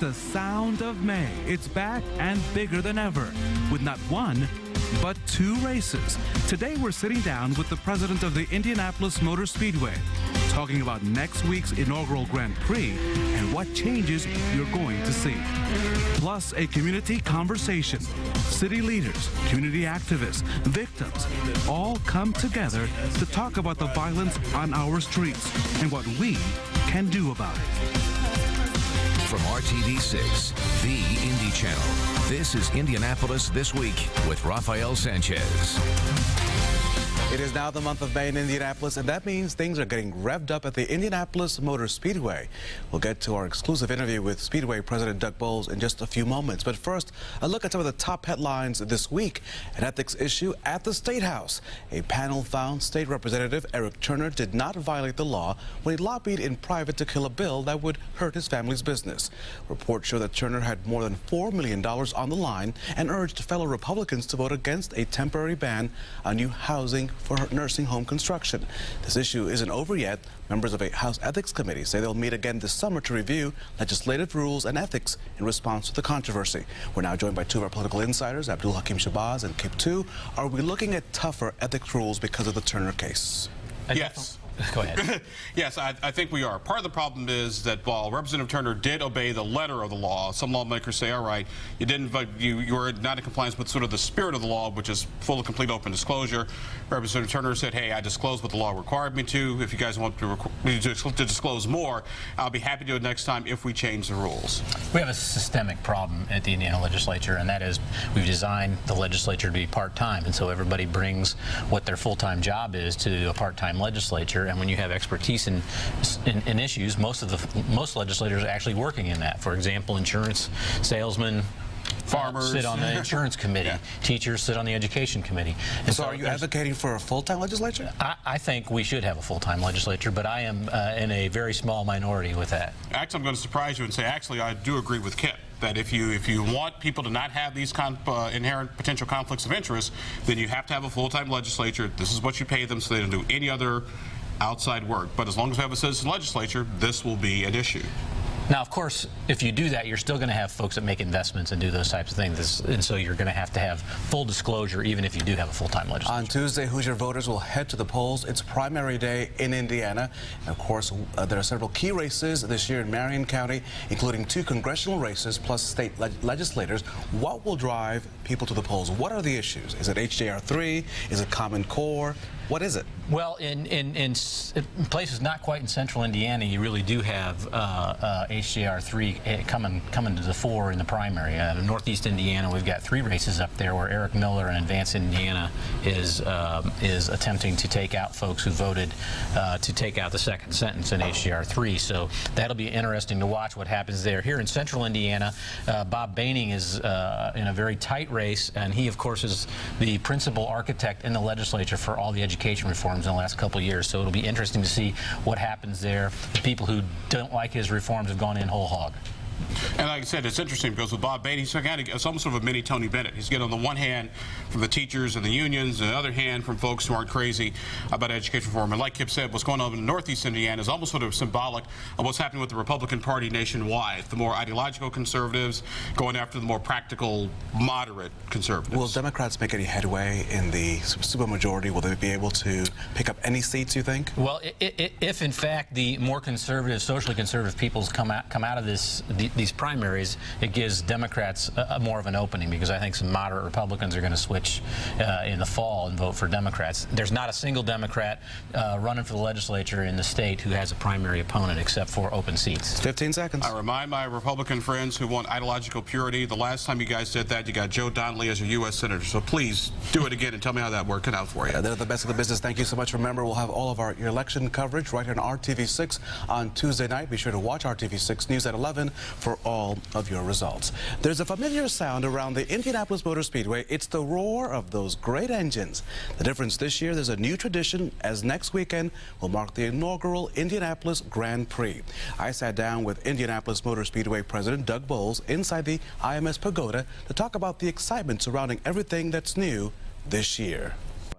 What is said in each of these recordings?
the sound of May. It's back and bigger than ever, with not one, but two races. Today we're sitting down with the president of the Indianapolis Motor Speedway, talking about next week's inaugural Grand Prix and what changes you're going to see. Plus a community conversation. City leaders, community activists, victims, all come together to talk about the violence on our streets and what we can do about it. From RTV6, the Indy Channel, this is Indianapolis This Week with Rafael Sanchez. It is now the month of May in Indianapolis, and that means things are getting revved up at the Indianapolis Motor Speedway. We'll get to our exclusive interview with Speedway President Doug Bowles in just a few moments. But first, a look at some of the top headlines this week. An ethics issue at the State House. A panel found State Representative Eric Turner did not violate the law when he lobbied in private to kill a bill that would hurt his family's business. Reports show that Turner had more than $4 million on the line and urged fellow Republicans to vote against a temporary ban on new housing for nursing home construction. This issue isn't over yet. Members of a House Ethics Committee say they'll meet again this summer to review legislative rules and ethics in response to the controversy. We're now joined by two of our political insiders, Abdul Hakim Shabazz and Kip Tu. Are we looking at tougher ethics rules because of the Turner case? Yes. Go ahead. Yes, I think we are. Part of the problem is that while Representative Turner did obey the letter of the law, some lawmakers say, all right, you didn't vote, you were not in compliance with sort of the spirit of the law, which is full and complete open disclosure. Representative Turner said, hey, I disclosed what the law required me to. If you guys want to disclose more, I'll be happy to do it next time if we change the rules. We have a systemic problem at the Indiana legislature, and that is we've designed the legislature to be part-time, and so everybody brings what their full-time job is to a part-time legislature. And when you have expertise in issues, most legislators are actually working in that. For example, insurance salesmen, farmers sit on the insurance committee. Yeah. Teachers sit on the education committee. And so are you advocating for a full-time legislature? I think we should have a full-time legislature, but I am in a very small minority with that. Actually, I'm going to surprise you and say, actually, I do agree with Kip that if you want people to not have these inherent potential conflicts of interest, then you have to have a full-time legislature. This is what you pay them so they don't do any other outside work. But as long as we have a citizen legislature, this will be an issue. Now, of course, if you do that, you're still going to have folks that make investments and do those types of things. And so you're going to have full disclosure even if you do have a full-time legislature. On Tuesday, Hoosier voters will head to the polls. It's primary day in Indiana. And of course, there are several key races this year in Marion County, including 2 congressional races plus state legislators. What will drive people to the polls? What are the issues? Is it HJR 3? Is it Common Core? What is it? Well, in places not quite in central Indiana, you really do have HJR 3 coming to the fore in the primary. Northeast Indiana, we've got 3 races up there where Eric Miller in Advanced Indiana is attempting to take out folks who voted to take out the second sentence in HJR 3. So that'll be interesting to watch what happens there. Here in central Indiana, Bob Boehning is in a very tight race, and he, of course, is the principal architect in the legislature for all the education reforms in the last couple of years. So it'll be interesting to see what happens there. The people who don't like his reforms have gone in whole hog. And like I said, it's interesting because with Bob Boehning, it's almost sort of a mini Tony Bennett. He's getting on the one hand from the teachers and the unions, and the other hand from folks who aren't crazy about education reform. And like Kip said, what's going on in Northeast Indiana is almost sort of symbolic of what's happening with the Republican Party nationwide. The more ideological conservatives going after the more practical, moderate conservatives. Will Democrats make any headway in the supermajority? Will they be able to pick up any seats, you think? Well, if in fact the more conservative, socially conservative peoples come out of these primaries, it gives Democrats more of an opening, because I think some moderate Republicans are going to switch in the fall and vote for Democrats. There's not a single Democrat running for the legislature in the state who has a primary opponent except for open seats. 15 seconds. I remind my Republican friends who want ideological purity, the last time you guys did that, you got Joe Donnelly as your U.S. Senator. So please do it again and tell me how that worked out for you. They're the best of the business. Thank you so much. Remember, we'll have all of our election coverage right here on RTV6 on Tuesday night. Be sure to watch RTV6 News at 11 for all of your results. There's a familiar sound around the Indianapolis Motor Speedway. It's the roar of those great engines. The difference this year, there's a new tradition, as next weekend will mark the inaugural Indianapolis Grand Prix. I sat down with Indianapolis Motor Speedway President Doug Bowles inside the IMS Pagoda to talk about the excitement surrounding everything that's new this year.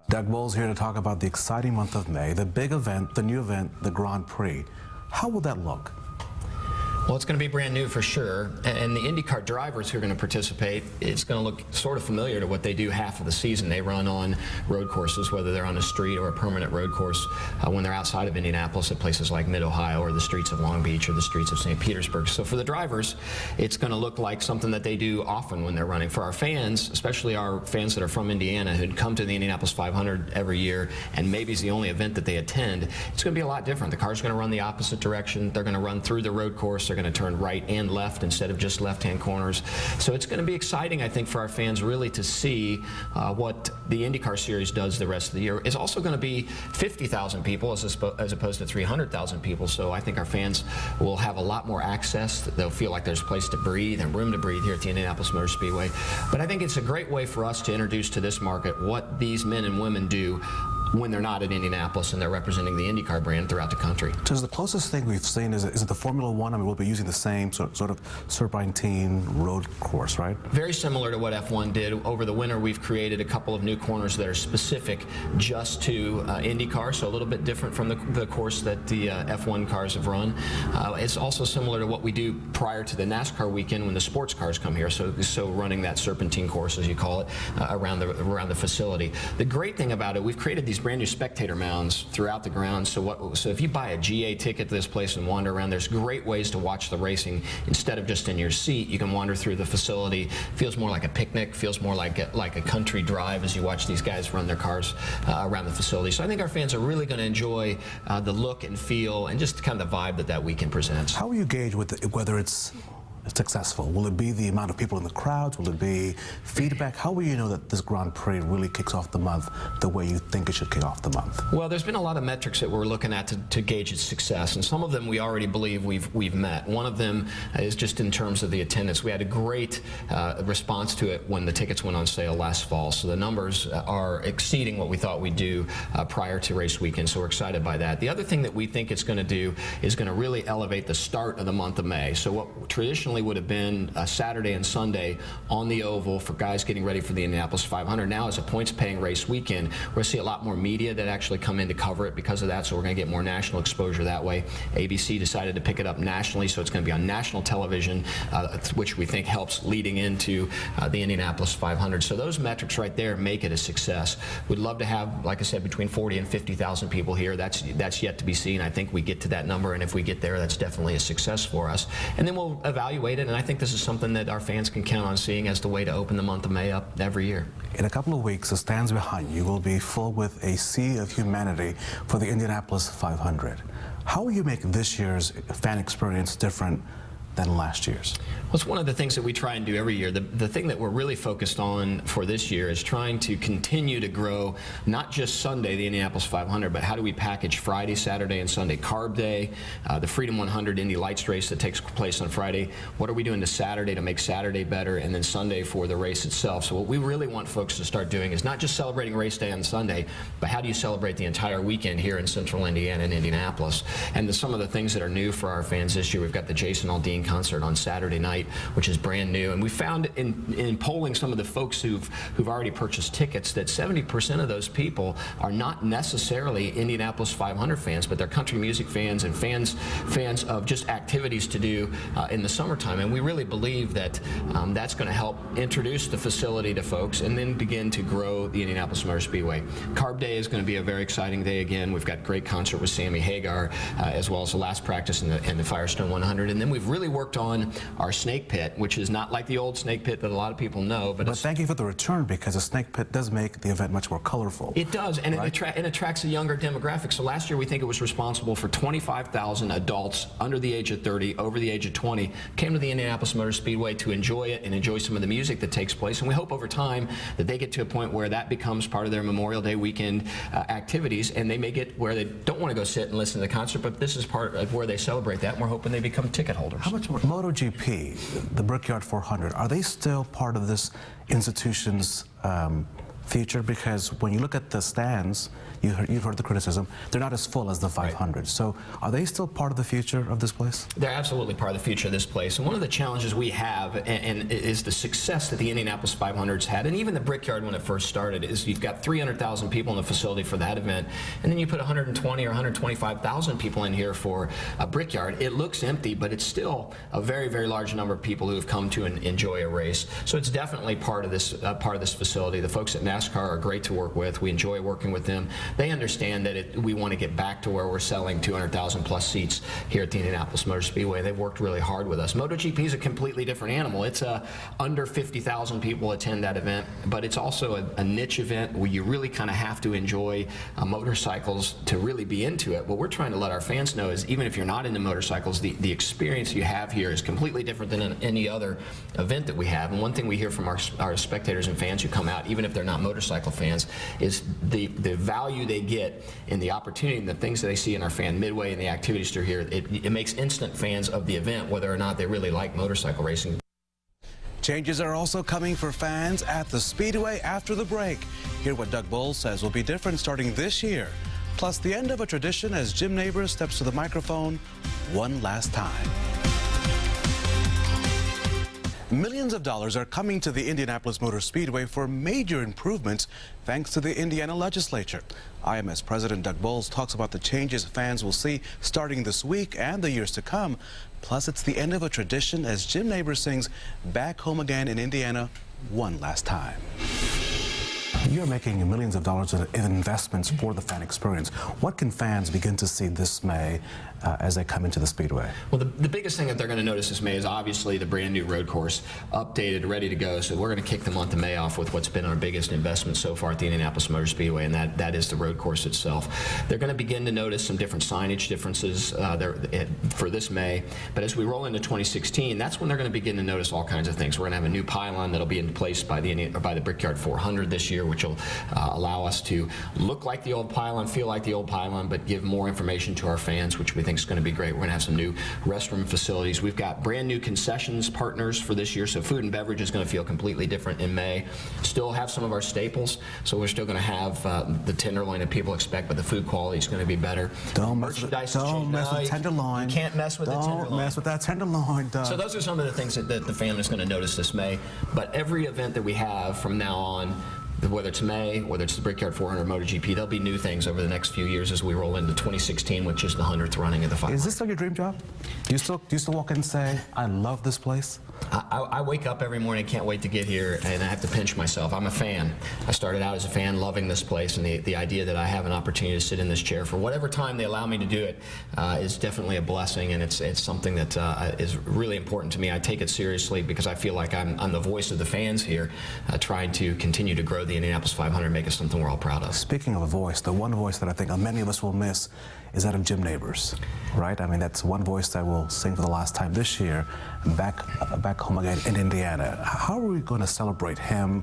Doug Bowles here to talk about the exciting month of May, the big event, the new event, the Grand Prix. How will that look? Well, it's going to be brand new for sure, and the IndyCar drivers who are going to participate, it's going to look sort of familiar to what they do half of the season. They run on road courses, whether they're on a street or a permanent road course, when they're outside of Indianapolis at places like Mid-Ohio or the streets of Long Beach or the streets of St. Petersburg. So for the drivers, it's going to look like something that they do often when they're running. For our fans, especially our fans that are from Indiana who'd come to the Indianapolis 500 every year and maybe it's the only event that they attend, it's going to be a lot different. The car's going to run the opposite direction. They're going to run through the road course. They're going to turn right and left instead of just left-hand corners. So it's going to be exciting, I think, for our fans really to see what the IndyCar Series does the rest of the year. It's also going to be 50,000 people as opposed to 300,000 people. So I think our fans will have a lot more access. They'll feel like there's a place to breathe and room to breathe here at the Indianapolis Motor Speedway. But I think it's a great way for us to introduce to this market what these men and women do when they're not at Indianapolis and they're representing the IndyCar brand throughout the country. So the closest thing we've seen is it the Formula One? I mean, we'll be using the same sort of serpentine road course, right? Very similar to what F1 did. Over the winter, we've created a couple of new corners that are specific just to IndyCar, so a little bit different from the course that the F1 cars have run. It's also similar to what we do prior to the NASCAR weekend when the sports cars come here, so running that serpentine course, as you call it, around the facility. The great thing about it, we've created these brand new spectator mounds throughout the grounds. So if you buy a GA ticket to this place and wander around, there's great ways to watch the racing. Instead of just in your seat, you can wander through the facility. Feels more like a picnic, feels more like a country drive as you watch these guys run their cars around the facility. So I think our fans are really going to enjoy the look and feel and just kind of the vibe that weekend presents. How will you gauge whether it's successful? Will it be the amount of people in the crowds? Will it be feedback? How will you know that this Grand Prix really kicks off the month the way you think it should kick off the month? Well, there's been a lot of metrics that we're looking at to gauge its success, and some of them we already believe we've met. One of them is just in terms of the attendance. We had a great response to it when the tickets went on sale last fall, so the numbers are exceeding what we thought we'd do prior to race weekend, so we're excited by that. The other thing that we think it's going to do is going to really elevate the start of the month of May. So what traditionally would have been a Saturday and Sunday on the oval for guys getting ready for the Indianapolis 500. Now, as a points-paying race weekend, we're going to see a lot more media that actually come in to cover it because of that, so we're going to get more national exposure that way. ABC decided to pick it up nationally, so it's going to be on national television, which we think helps leading into the Indianapolis 500. So those metrics right there make it a success. We'd love to have, like I said, between 40 and 50,000 people here. That's yet to be seen. I think we get to that number, and if we get there, that's definitely a success for us. And then we'll evaluate it, and I think this is something that our fans can count on seeing as the way to open the month of May up every year. In a couple of weeks, the stands behind you will be full with a sea of humanity for the Indianapolis 500. How will you make this year's fan experience different than last year's? Well, it's one of the things that we try and do every year. The thing that we're really focused on for this year is trying to continue to grow not just Sunday, the Indianapolis 500, but how do we package Friday, Saturday, and Sunday Carb Day, the Freedom 100 Indy Lights race that takes place on Friday. What are we doing to Saturday to make Saturday better, and then Sunday for the race itself? So what we really want folks to start doing is not just celebrating race day on Sunday, but how do you celebrate the entire weekend here in central Indiana and Indianapolis? And some of the things that are new for our fans this year, we've got the Jason Aldean concert on Saturday night, which is brand new. And we found in polling some of the folks who've already purchased tickets that 70% of those people are not necessarily Indianapolis 500 fans, but they're country music fans and fans of just activities to do in the summertime. And we really believe that that's going to help introduce the facility to folks and then begin to grow the Indianapolis Motor Speedway. Carb Day is going to be a very exciting day again. We've got a great concert with Sammy Hagar, as well as the last practice in the Firestone 100. And then we've really worked on our snake pit, which is not like the old snake pit that a lot of people know. But thank you for the return, because the snake pit does make the event much more colorful. It does, and right? it attracts a younger demographic. So last year we think it was responsible for 25,000 adults under the age of 30, over the age of 20, came to the Indianapolis Motor Speedway to enjoy it and enjoy some of the music that takes place. And we hope over time that they get to a point where that becomes part of their Memorial Day weekend activities, and they may get where they don't want to go sit and listen to the concert, but this is part of where they celebrate that, and we're hoping they become ticket holders. How much more? MotoGP, the Brickyard 400, are they still part of this institution's future? Because when you look at the stands, You've heard the criticism. They're not as full as the 500. Right. So are they still part of the future of this place? They're absolutely part of the future of this place. And one of the challenges we have, and is the success that the Indianapolis 500's had, and even the Brickyard when it first started, is you've got 300,000 people in the facility for that event, and then you put 120 or 125,000 people in here for a Brickyard. It looks empty, but it's still a very, very large number of people who have come to enjoy a race. So it's definitely part of this facility. The folks at NASCAR are great to work with. We enjoy working with them. They understand that we want to get back to where we're selling 200,000 plus seats here at the Indianapolis Motor Speedway. They've worked really hard with us. MotoGP is a completely different animal. It's under 50,000 people attend that event, but it's also a niche event where you really kind of have to enjoy motorcycles to really be into it. What we're trying to let our fans know is even if you're not into motorcycles, the experience you have here is completely different than any other event that we have. And one thing we hear from our spectators and fans who come out, even if they're not motorcycle fans, is the value they get in the opportunity and the things that they see in our fan midway and the activities through here. It makes instant fans of the event, whether or not they really like motorcycle racing. Changes are also coming for fans at the Speedway after the break. Hear what Doug Bowles says will be different starting this year. Plus the end of a tradition as Jim Nabors steps to the microphone one last time. Millions of dollars are coming to the Indianapolis Motor Speedway for major improvements thanks to the Indiana legislature. IMS President Doug Bowles talks about the changes fans will see starting this week and the years to come. Plus, it's the end of a tradition as Jim Nabors sings Back Home Again in Indiana one last time. You're making millions of dollars in investments for the fan experience. What can fans begin to see this May as they come into the Speedway? Well, the biggest thing that they're going to notice this May is obviously the brand new road course, updated, ready to go. So we're going to kick the month of May off with what's been our biggest investment so far at the Indianapolis Motor Speedway, and that is the road course itself. They're going to begin to notice some different signage differences for this May. But as we roll into 2016, that's when they're going to begin to notice all kinds of things. We're going to have a new pylon that'll be in place by the Brickyard 400 this year, which will allow us to look like the old pylon, feel like the old pylon, but give more information to our fans, which we think is going to be great. We're going to have some new restroom facilities. We've got brand new concessions partners for this year, so food and beverage is going to feel completely different in May. Still have some of our staples, so we're still going to have the tenderloin that people expect, but the food quality is going to be better. Don't mess with tenderloin. You can't mess with the tenderloin. Don't mess with that tenderloin, Doug. So those are some of the things that the family is going to notice this May. But every event that we have from now on, whether it's May, whether it's the Brickyard 400 MotoGP, there'll be new things over the next few years as we roll into 2016, which is the 100th running of the 500. Is this still your dream job? Do you still walk in and say, I love this place? I wake up every morning, can't wait to get here, and I have to pinch myself. I'm a fan. I started out as a fan, loving this place, and the idea that I have an opportunity to sit in this chair for whatever time they allow me to do it is definitely a blessing, and it's something that is really important to me. I take it seriously because I feel like I'm the voice of the fans here, trying to continue to grow the Indianapolis 500 and make it something we're all proud of. Speaking of a voice, the one voice that I think many of us will miss is that of Jim Nabors, right? I mean, that's one voice that will sing for the last time this year, back home again in Indiana. How are we going to celebrate him,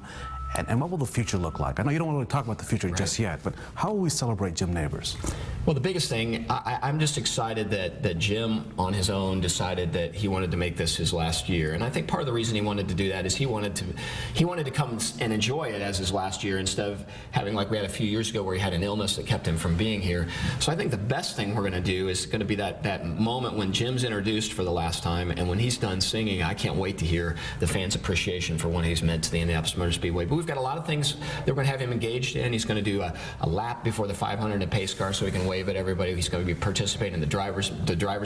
and what will the future look like? I know you don't want to really talk about the future just yet, but how will we celebrate Jim Nabors? Well, the biggest thing, I'm just excited that Jim, on his own, decided that he wanted to make this his last year. And I think part of the reason he wanted to do that is he wanted to come and enjoy it as his last year instead of having, like we had a few years ago, where he had an illness that kept him from being here. So I think the best thing we're going to do is going to be that moment when Jim's introduced for the last time, and when he's done singing, I can't wait to hear the fans' appreciation for what he's meant to the Indianapolis Motor Speedway. But we've got a lot of things that we're going to have him engaged in. He's going to do a lap before the 500 in a pace car so he can wave at everybody. He's going to be participating in the drivers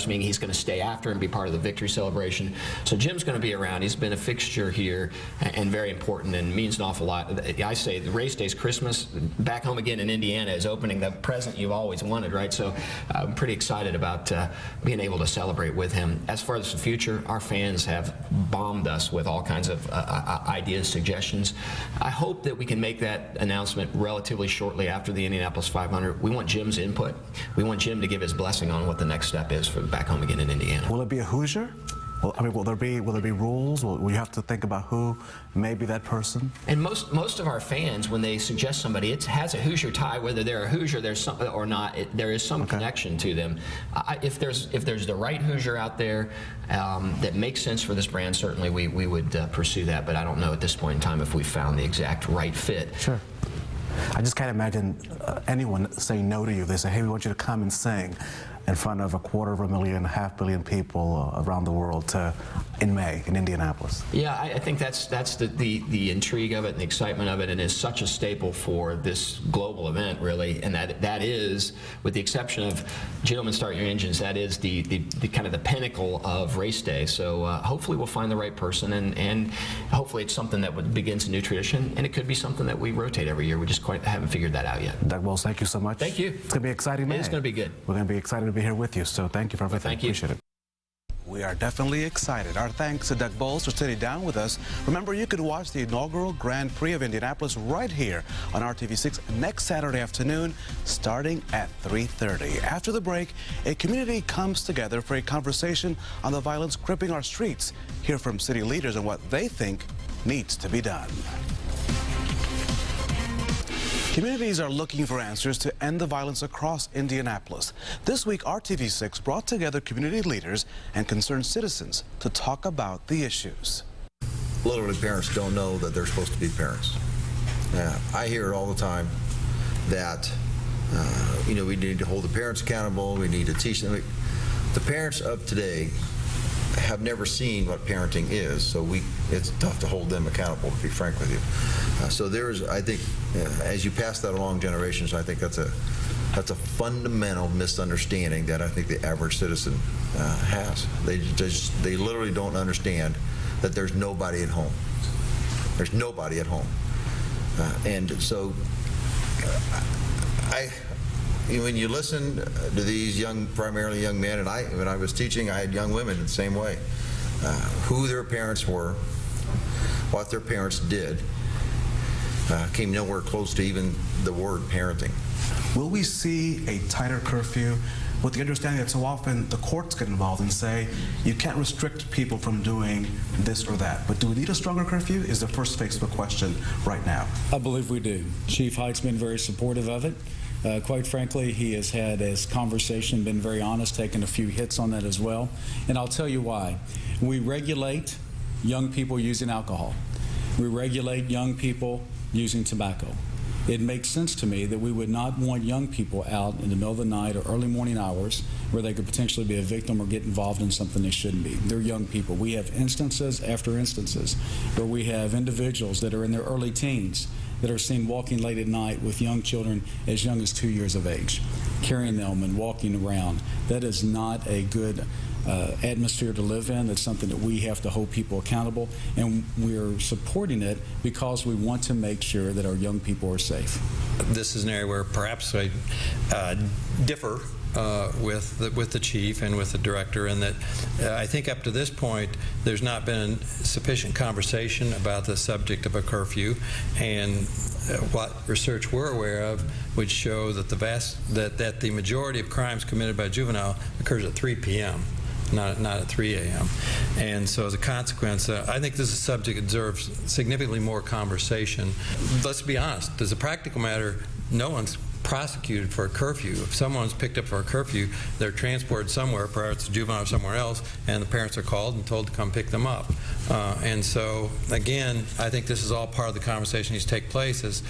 meeting. He's going to stay after and be part of the victory celebration. So Jim's going to be around. He's been a fixture here and very important and means an awful lot. I say the race day's Christmas. Back home again in Indiana is opening the present you've always wanted, right? So I'm pretty excited about being able to celebrate with him. As far as the future, our fans have bombed us with all kinds of ideas, suggestions. I hope that we can make that announcement relatively shortly after the Indianapolis 500. We want Jim's input. We want Jim to give his blessing on what the next step is for back home again in Indiana. Will it be a Hoosier? Well, I mean, will there be rules? Will you have to think about who may be that person? And most of our fans, when they suggest somebody, it has a Hoosier tie, whether they're a Hoosier or not. There is some connection to them. If there's the right Hoosier out there that makes sense for this brand, certainly we would pursue that. But I don't know at this point in time if we found the exact right fit. Sure. I just can't imagine anyone saying no to you. They say, hey, we want you to come and sing in front of 250,000, 500 million people around the world in May in Indianapolis. Yeah, I think that's the intrigue of it and the excitement of it, and is such a staple for this global event, really. And that is, with the exception of Gentlemen Start Your Engines, that is the kind of the pinnacle of race day. So hopefully we'll find the right person, and hopefully it's something that begins a new tradition, and it could be something that we rotate every year. We just quite haven't figured that out yet. Doug Bowles, thank you so much. Thank you. It's going to be exciting, man. It's going to be good. We're going to be excited to be here with you, so thank you for everything. Thank you. Appreciate it. We are definitely excited. Our thanks to Doug Bowles for sitting down with us. Remember, you could watch the inaugural Grand Prix of Indianapolis right here on RTV6 next Saturday afternoon, starting at 3:30. After the break, a community comes together for a conversation on the violence gripping our streets. Hear from city leaders on what they think needs to be done. Communities are looking for answers to end the violence across Indianapolis. This week, RTV6 brought together community leaders and concerned citizens to talk about the issues. Literally, parents don't know that they're supposed to be parents. I hear it all the time that, we need to hold the parents accountable, we need to teach them. The parents of today have never seen what parenting is, so it's tough to hold them accountable, to be frank with you. So I think, as you pass that along generations, I think that's a fundamental misunderstanding that I think the average citizen has. They literally don't understand that there's nobody at home. There's nobody at home, and so when you listen to these primarily young men, and when I was teaching, I had young women the same way, who their parents were, what their parents did, came nowhere close to even the word parenting. Will we see a tighter curfew with the understanding that so often the courts get involved and say you can't restrict people from doing this or that? But do we need a stronger curfew is the first Facebook question right now. I believe we do. Chief Hite's been very supportive of it. Quite frankly, he has had his conversation, been very honest, taken a few hits on that as well. And I'll tell you why. We regulate young people using alcohol. We regulate young people using tobacco. It makes sense to me that we would not want young people out in the middle of the night or early morning hours where they could potentially be a victim or get involved in something they shouldn't be. They're young people. We have instances after instances where we have individuals that are in their early teens that are seen walking late at night with young children as young as 2 years of age, carrying them and walking around. That is not a good atmosphere to live in. That's something that we have to hold people accountable, and we're supporting it because we want to make sure that our young people are safe. This is an area where perhaps I differ with the chief and with the director, and that I think up to this point there's not been sufficient conversation about the subject of a curfew, and what research we're aware of would show that the majority of crimes committed by juvenile occurs at 3 p.m. Not at 3 a.m. And so as a consequence, I think this is a subject that deserves significantly more conversation. Let's be honest, as a practical matter, no one's prosecuted for a curfew. If someone's picked up for a curfew, they're transported somewhere, perhaps a juvenile or somewhere else, and the parents are called and told to come pick them up. And so, again, I think this is all part of the conversation that needs to take place is,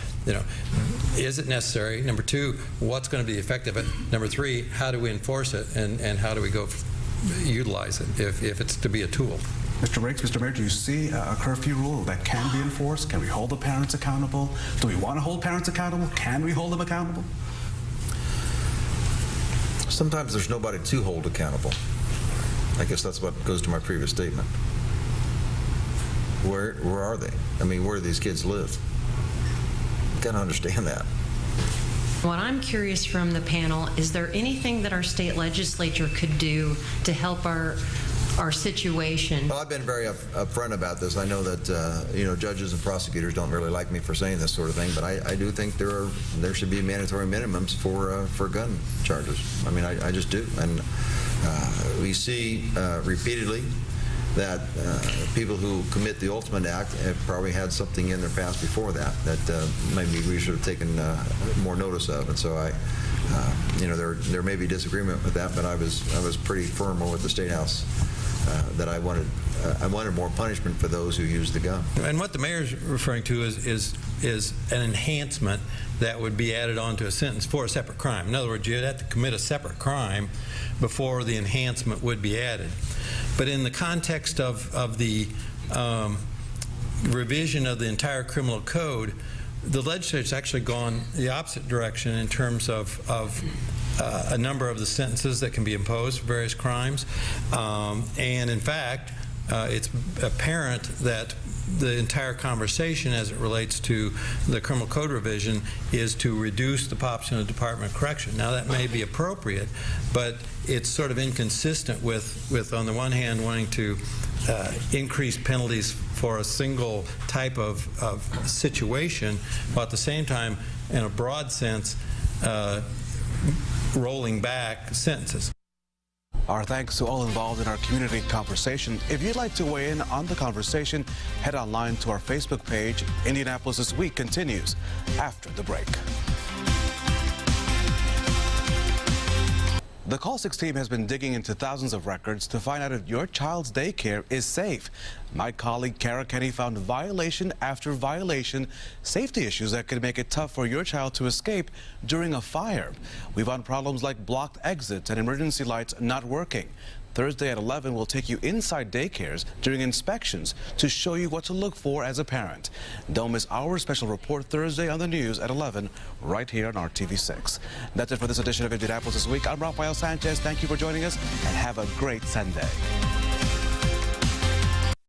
is it necessary? Number two, what's going to be the effect of it? Number three, how do we enforce it, and how do we go utilize it if it's to be a tool? Mr. Riggs, Mr. Mayor, do you see a curfew rule that can be enforced? Can we hold the parents accountable? Do we want to hold parents accountable? Can we hold them accountable? Sometimes there's nobody to hold accountable. I guess that's what goes to my previous statement. Where are they? I mean, where do these kids live? You gotta understand that. What I'm curious from the panel, is there anything that our state legislature could do to help our situation? Well, I've been very upfront about this. I know that judges and prosecutors don't really like me for saying this sort of thing, but I do think there should be mandatory minimums for gun charges. I mean, I just do, and we see repeatedly that people who commit the ultimate act have probably had something in their past before that maybe we should have taken more notice of. And so there may be disagreement with that, but I was pretty firm with the State House that I wanted more punishment for those who use the gun. And what the mayor's referring to is an enhancement that would be added onto a sentence for a separate crime. In other words, you'd have to commit a separate crime before the enhancement would be added. But in the context of the revision of the entire criminal code, the legislature's actually gone the opposite direction in terms of a number of the sentences that can be imposed for various crimes. And in fact, it's apparent that the entire conversation as it relates to the criminal code revision is to reduce the population of the Department of Correction. Now, that may be appropriate, but it's sort of inconsistent with on the one hand, wanting to increase penalties for a single type of situation, while at the same time, in a broad sense, rolling back sentences. Our thanks to all involved in our community conversation. If you'd like to weigh in on the conversation, head online to our Facebook page. Indianapolis This Week continues after the break. The Call 6 team has been digging into thousands of records to find out if your child's daycare is safe. My colleague Kara Kenny found violation after violation, safety issues that could make it tough for your child to escape during a fire. We found problems like blocked exits and emergency lights not working. Thursday at 11, we'll take you inside daycares during inspections to show you what to look for as a parent. Don't miss our special report Thursday on the news at 11 right here on RTV6. That's it for this edition of Indianapolis This Week. I'm Rafael Sanchez. Thank you for joining us and have a great Sunday.